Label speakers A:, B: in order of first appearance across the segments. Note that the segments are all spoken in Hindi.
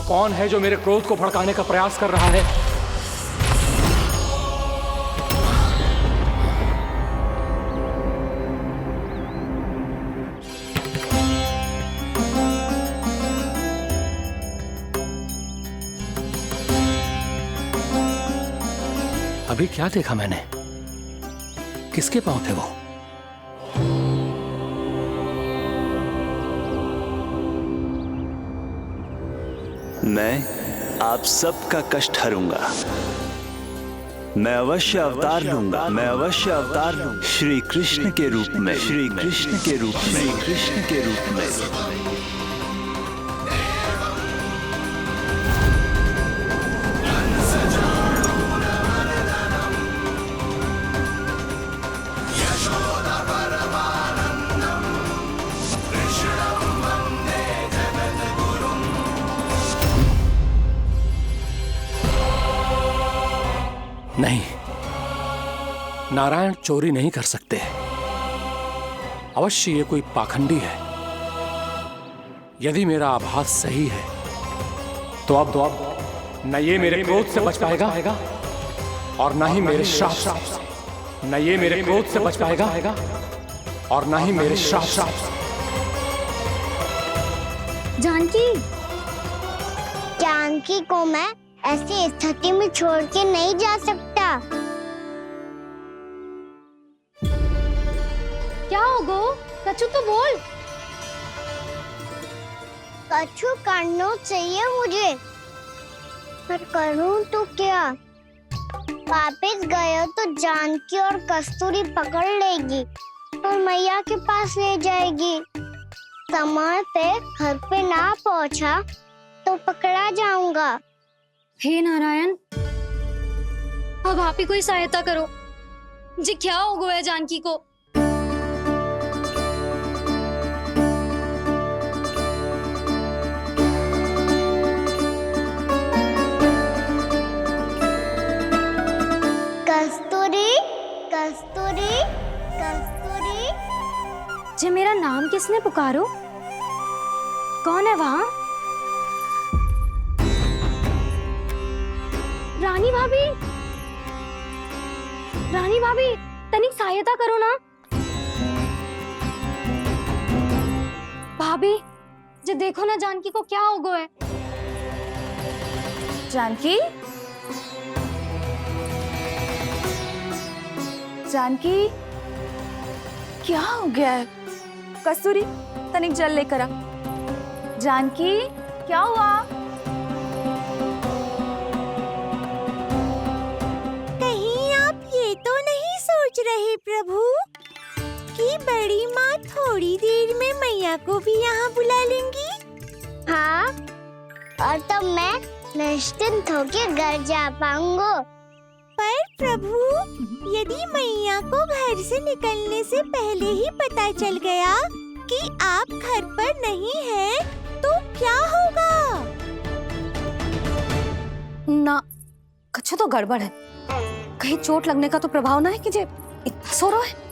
A: कौन है जो मेरे क्रोध को भड़काने का प्रयास कर रहा है? अभी क्या देखा मैंने? किसके पांव थे वो?
B: मैं आप सबका कष्ट हरूंगा। मैं अवश्य अवतार लूंगा। मैं अवश्य अवतार लूंगा श्री कृष्ण के रूप में। श्री कृष्ण के रूप में। श्री कृष्ण के रूप में।
A: नहीं, नारायण चोरी नहीं कर सकते। अवश्य ये कोई पाखंडी है। यदि मेरा आभास सही है तो अब न ये मेरे क्रोध से बच पाएगा और न ही मेरे श्राप से। न ये मेरे क्रोध से बच पाएगा और न ही मेरे श्राप से।
C: जानकी को मैं ऐसी स्थिति में छोड़ के नहीं जा सकता।
D: क्या हो गो? कछु तो बोल।
C: कछु करना चाहिए मुझे, पर करूं तो क्या? वापस गए तो जानकी और कस्तूरी पकड़ लेगी और मैया के पास ले जाएगी। समय पे घर पे ना पहुंचा तो पकड़ा जाऊंगा।
D: हे नारायण, अब आप ही कोई सहायता करो जी। क्या हो गया जानकी को?
C: कस्तूरी, कस्तूरी, कस्तूरी।
D: जी मेरा नाम किसने पुकारो? कौन है वहाँ? रानी भाभी, रानी भाभी, तनिक सहायता करो ना। भाभी जी देखो ना जानकी को क्या हो गया है।
E: जानकी, जानकी क्या हो गया है? कस्तूरी तनिक जल लेकर आ। जानकी क्या हुआ?
C: रहे प्रभु कि बड़ी माँ थोड़ी देर में मैया को भी यहाँ बुला लेंगी। हाँ, और तब मैं निश्चिंत होकर घर जा पाऊंगा। पर प्रभु, यदि मैया को घर से निकलने से पहले ही पता चल गया कि आप घर पर नहीं हैं, तो क्या होगा?
E: ना, कुछ तो गड़बड़ है। कहीं चोट लगने का तो प्रभाव ना है कि जे इतना सो रहा है।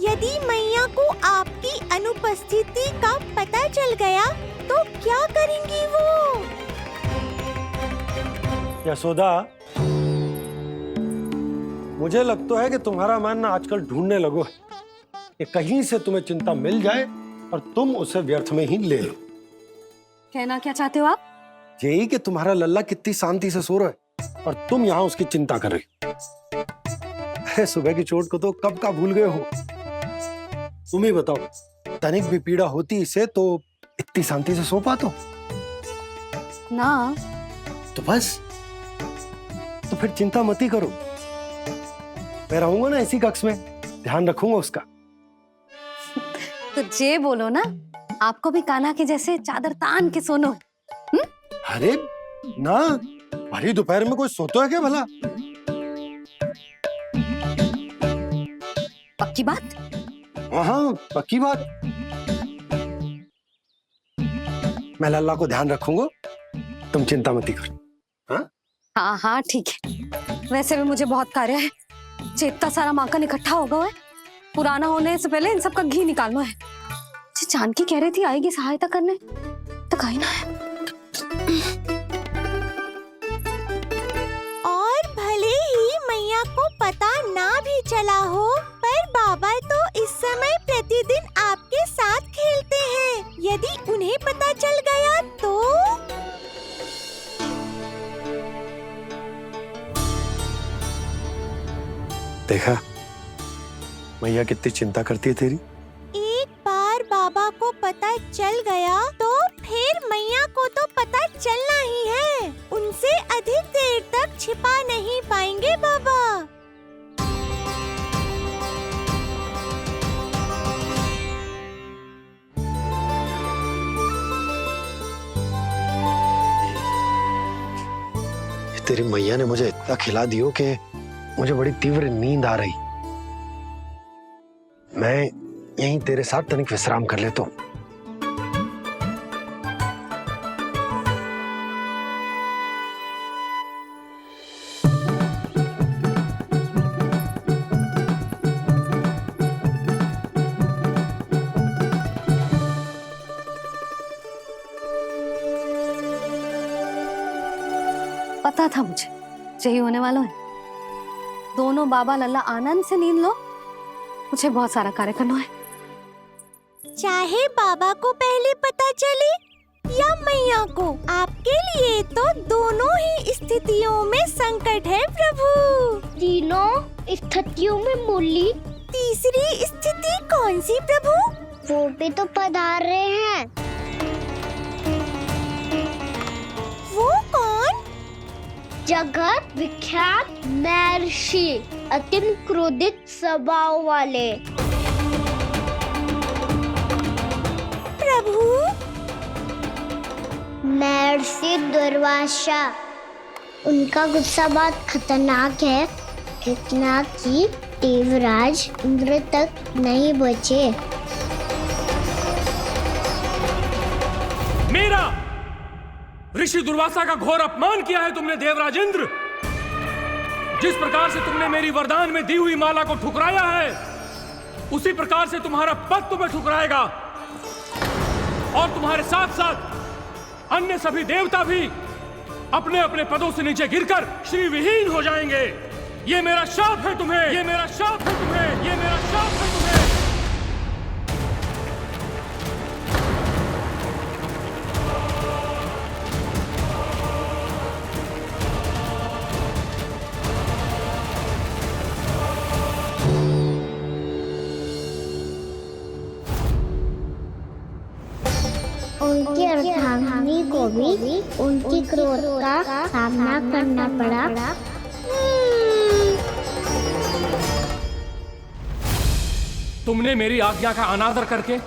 C: यदि मैया को आपकी अनुपस्थिति का पता चल गया तो क्या करेंगी वो?
F: यशोदा, मुझे लगता है कि तुम्हारा मन आजकल ढूंढने लगो है कि कहीं से तुम्हें चिंता मिल जाए और तुम उसे व्यर्थ में ही ले लो।
E: कहना क्या चाहते हो आप?
F: यही कि तुम्हारा लल्ला कितनी शांति से सो रहा है और तुम यहाँ उसकी चिंता कर रही हो। अरे सुबह की चोट को तो कब का भूल गए हो। तुम ही बताओ, तनिक भी पीड़ा होती इसे तो इतनी शांति से सो पाते हो?
E: ना।
F: तो बस, तो फिर चिंता मत ही करो। मैं रहूंगा ना इसी कक्ष में, ध्यान रखूंगा उसका।
E: तो जे बोलो ना, आपको भी कान्हा के जैसे चादर तान के सोनो।
F: अरे ना, भरी दोपहर में कोई सोता है क्या भला?
E: पक्की बात?
F: हाँ, पक्की बात। मैं लल्ला को ध्यान रखूंगा, तुम चिंता मत करो। हाँ
E: हाँ हाँ ठीक है। वैसे भी मुझे बहुत कार्य है। इतना सारा माखन इकट्ठा होगा है, पुराना होने से पहले इन सब का घी निकालना है। जानकी कह रही थी आएगी सहायता करने, तो कहीं ना है।
F: देखा मैया कितनी चिंता करती है तेरी।
C: एक बार बाबा को पता चल गया तो फिर मैया को तो पता चलना ही है। उनसे अधिक देर तक छिपा नहीं पाएंगे बाबा।
F: तेरी मैया ने मुझे इतना खिला दियो कि मुझे बड़ी तीव्र नींद आ रही। मैं यहीं तेरे साथ तनिक विश्राम कर लेता हूं।
D: पता था मुझे यही होने वाला है। दोनों बाबा लल्ला आनंद से नींद लो, मुझे बहुत सारा कार्य करना है।
C: चाहे बाबा को पहले पता चले या मैया को, आपके लिए तो दोनों ही स्थितियों में संकट है प्रभु।
G: तीनों स्थितियों में मूली
C: तीसरी स्थिति कौन सी प्रभु?
G: वो भी तो पधार रहे हैं।
C: वो कौन?
G: जगत विख्यात महर्षि, अत्यंत क्रोधित स्वभाव वाले।
C: प्रभु
G: महर्षि दुर्वासा। उनका गुस्सा बहुत खतरनाक है, इतना कि देवराज इंद्र तक नहीं बचे।
A: मेरा ऋषि दुर्वासा का घोर अपमान किया है तुमने देवराज इंद्र। जिस प्रकार से तुमने मेरी वरदान में दी हुई माला को ठुकराया है, उसी प्रकार से तुम्हारा पद तुम्हें ठुकराएगा और तुम्हारे साथ साथ अन्य सभी देवता भी अपने अपने पदों से नीचे गिरकर श्री विहीन हो जाएंगे। ये मेरा शाप है तुम्हें, ये मेरा शाप है तुम्हें, ये मेरा शाप है तुम्हें।
G: उनकी अर्धांगिनी को भी उनकी क्रोध का सामना करना पड़ा।
A: तुमने मेरी आज्ञा का अनादर करके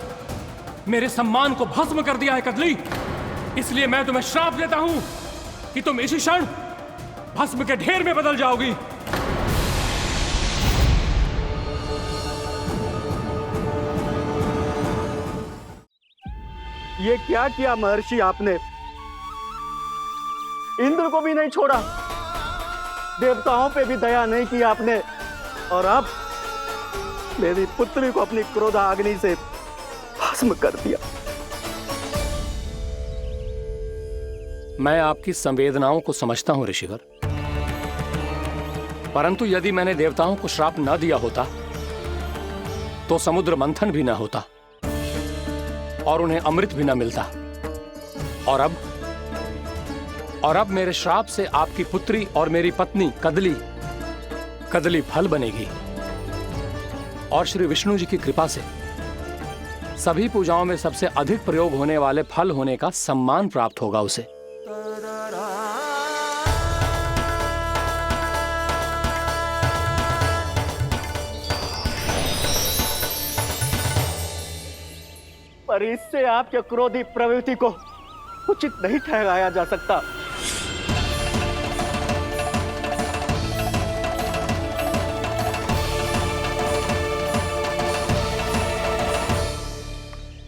A: मेरे सम्मान को भस्म कर दिया है कदली। इसलिए मैं तुम्हें श्राप देता हूं कि तुम इसी क्षण भस्म के ढेर में बदल जाओगी।
H: ये क्या किया महर्षि आपने? इंद्र को भी नहीं छोड़ा, देवताओं पे भी दया नहीं की आपने, और अब मेरी पुत्री को अपनी क्रोधाग्नि से भस्म कर दिया।
A: मैं आपकी संवेदनाओं को समझता हूं ऋषिवर, परंतु यदि मैंने देवताओं को श्राप न दिया होता तो समुद्र मंथन भी न होता और उन्हें अमृत भी न मिलता। और अब मेरे श्राप से आपकी पुत्री और मेरी पत्नी कदली फल बनेगी और श्री विष्णु जी की कृपा से सभी पूजाओं में सबसे अधिक प्रयोग होने वाले फल होने का सम्मान प्राप्त होगा उसे।
H: पर इससे आपके क्रोधी प्रवृत्ति को उचित नहीं ठहराया जा सकता।